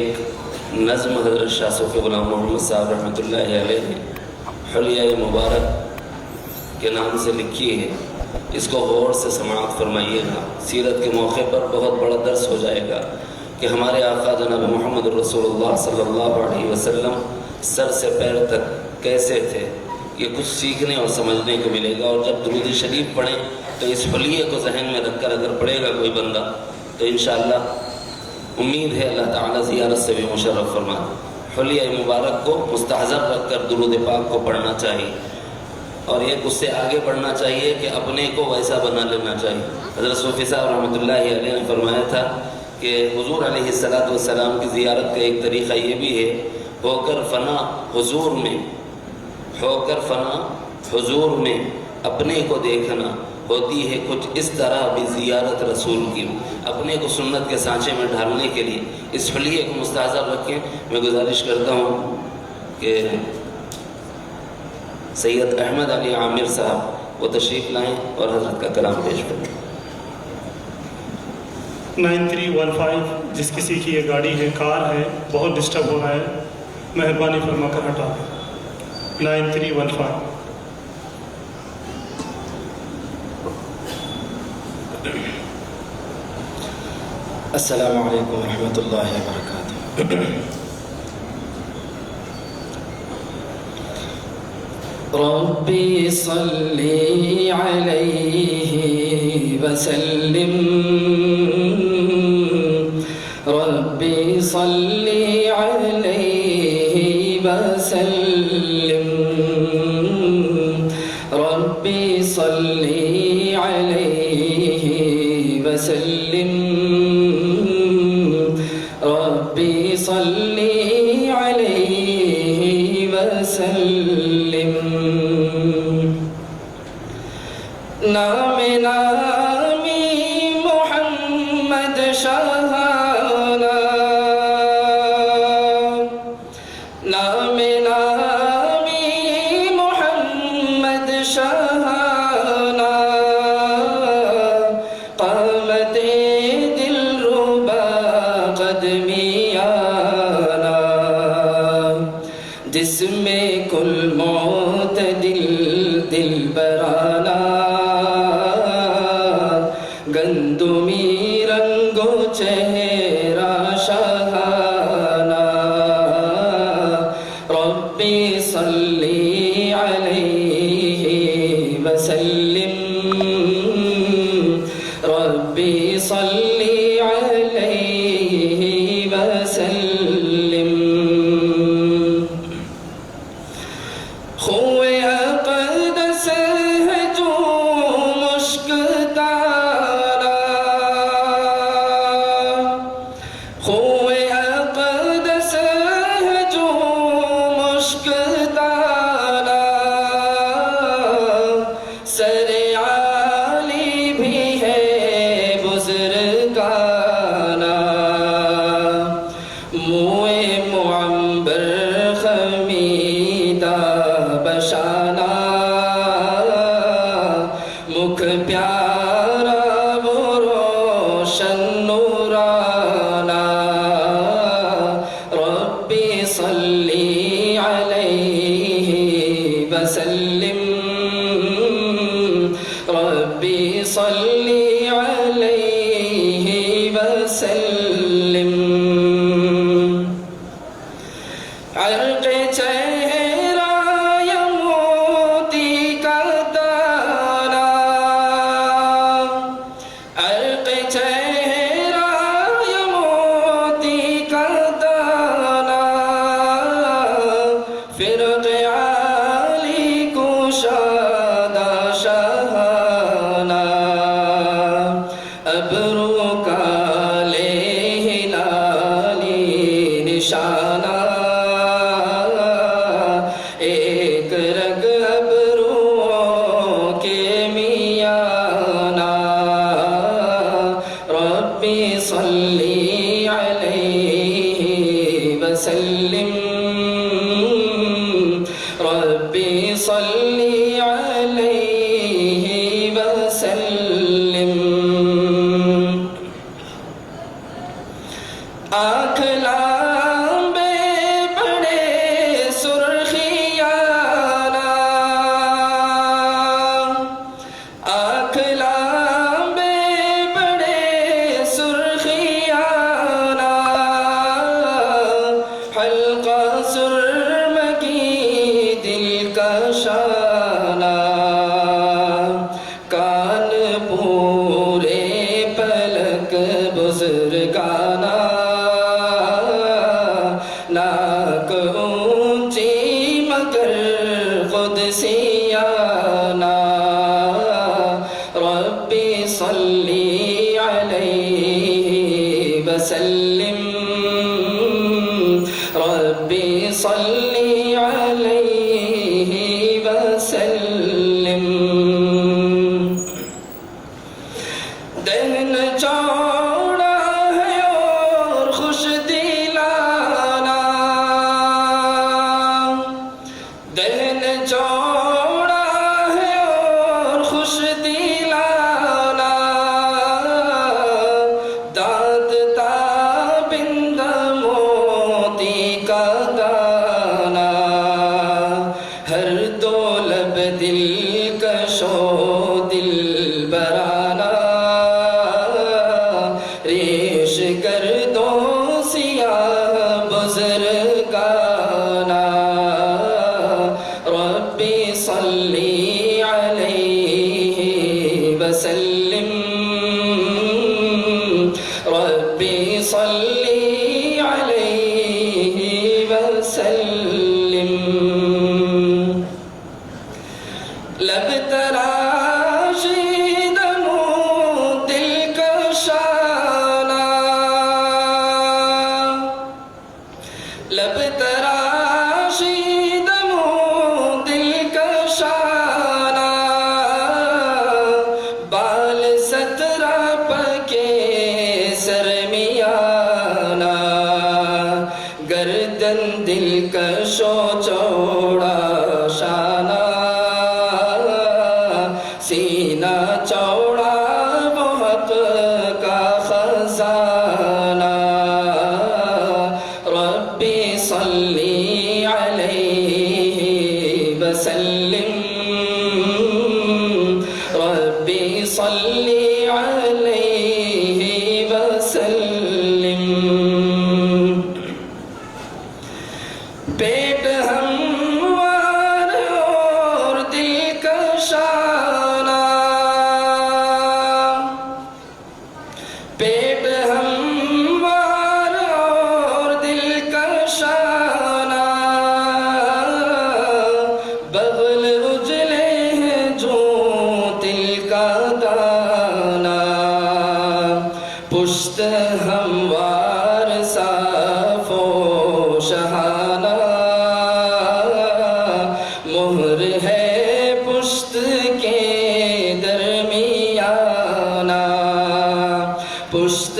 नज़्म हज़रत शाह सूफ़ी ग़ुलाम मोहम्मद साहब रहमतुल्लाहि अलैह ने हुलिया मुबारक के नाम से लिखी है। इसको गौर से समाअत फरमाइएगा। सीरत के मौके पर बहुत बड़ा दर्स हो जाएगा कि हमारे आका जनाब मोहम्मद रसूलुल्लाह सल्लल्लाहु अलैहि वसल्लम सर से पैर तक कैसे थे, ये कुछ सीखने और समझने को मिलेगा। और जब दुरूद शरीफ पढ़ें तो इस हुलिये को जहन में रखकर अगर पढ़ेगा कोई बंदा तो इंशाअल्लाह उम्मीद है अल्लाह ताला ज़ियारत से भी मुशर्रफ फरमाए। हुलिया मुबारक को मुस्तहज़र रखकर दुरूद पाक को पढ़ना चाहिए और एक उससे आगे बढ़ना चाहिए कि अपने को वैसा बना लेना चाहिए। हज़रत सूफ़ी साहब रहमतुल्लाहि अलैह ने फरमाया था कि हुज़ूर अलैहिस्सलातु वस्सलाम की ज़ियारत का एक तरीक़ा ये भी है, होकर फ़ना हुज़ूर में, होकर फ़ना हुज़ूर में अपने को देखना होती है कुछ इस तरह भी ज़ियारत रसूल की। अपने को सुन्नत के सांचे में ढालने के लिए इस हुलिये को मुस्तहज़र रखें। मैं गुजारिश करता हूँ कि सैयद अहमद अली आमिर साहब वो तशरीफ़ लाएँ और हज़रत का कलाम पेश करें। 9315 जिस किसी की ये गाड़ी है, कार है, बहुत डिस्टर्ब हो रहा है, मेहरबानी फरमा कर हटा दें। 9315। अस्सलामु अलैकुम रहमतुल्लाहि व बरकातुहू। रब्बी सल्ली अलैहि वसल्लिम, रब्बी सल्ली अलैहि वसल्लिम, रब्बी सल्ली अलैहि वसल्लिम, रब्बी सल्ली अलैहि वसल्लिम। नामे नामी मोहम्मद शाहाना, नामे नामी मोहम्मद शाहाना, क़ामते दिलरुबा क़दमियाना, जिसमें कुल मोतदिल दिलबराना, गंदुमी रंगो चेहरा शाहाना, रब्बी सल्ली अलैहि वसल्लिम, रब्बी सल्ली अलैहि वसल्लिम। खुए अक़दस है जो मुश्क तारा, खुए अक़दस है जो मुश्क तारा, सरे आली भी है बुज़ुर्गाना, मुए मुअम्बर खमीदा बशाना, मुख प्यारा वो रोशन नूराना, रब्बी सल्ली अलैहि वसल्लिम, रब्बी सल्ली अलैहि वसल्लिम। अर्क़े चेहरा या मोती का तारा, अर्क़े चेहरा या मोती का तारा, फ़िरक़े आली कुशादा शाहाना, अबरू काले हिलाली निशाना, एक रग अबरुओं के मियाना, रब्बी सल्ली अलैहि वसल्लिम, रब्बी सल्ली अलैहि वसल्लिम। आँख ला हल्का सुरमगी दिल का शाना, कान पूरे पलक बुजुर्गाना, नाक ऊंची मगर कुदसियाना, रब्बी सल्ली अलैहि वसल्लिम, रब्बी सल्ली अलैहि वसल्लिम। दिन चौड़ा है और खुश दिलाना, दिन चौड़ा है और खुश दिलाना, दाद ताबिंद मोती का दाना, हर दौलब दिल कशो दिल बराना, रेश कर दो सियाह बुजुर्गाना, रब्बी सल्ली अलैहि वसल्लिम, रब्बी सल्ली अलैहि वसल्लिम। लब तराशी दमो दिल का शाना, लब तराशी दमो दिल का शाना, बाल सतरा पके सरमियाना, गर्दन दिल कशो चौड़ा शाना, सीना चौड़ा बहुत का खजाना, रब्बी सल्ली अलैहि वसल्लिम, रब्बी सल्ली अलैहि वसल्लिम। पेट हमवार और दिल का शाना, पेट हमवार और दिल का शाना, बगल उजले हैं जो दिल का दाना, पुश्त हमवार साफो शहाना, मोहर है पुश्त के दरमियाना, पुश्त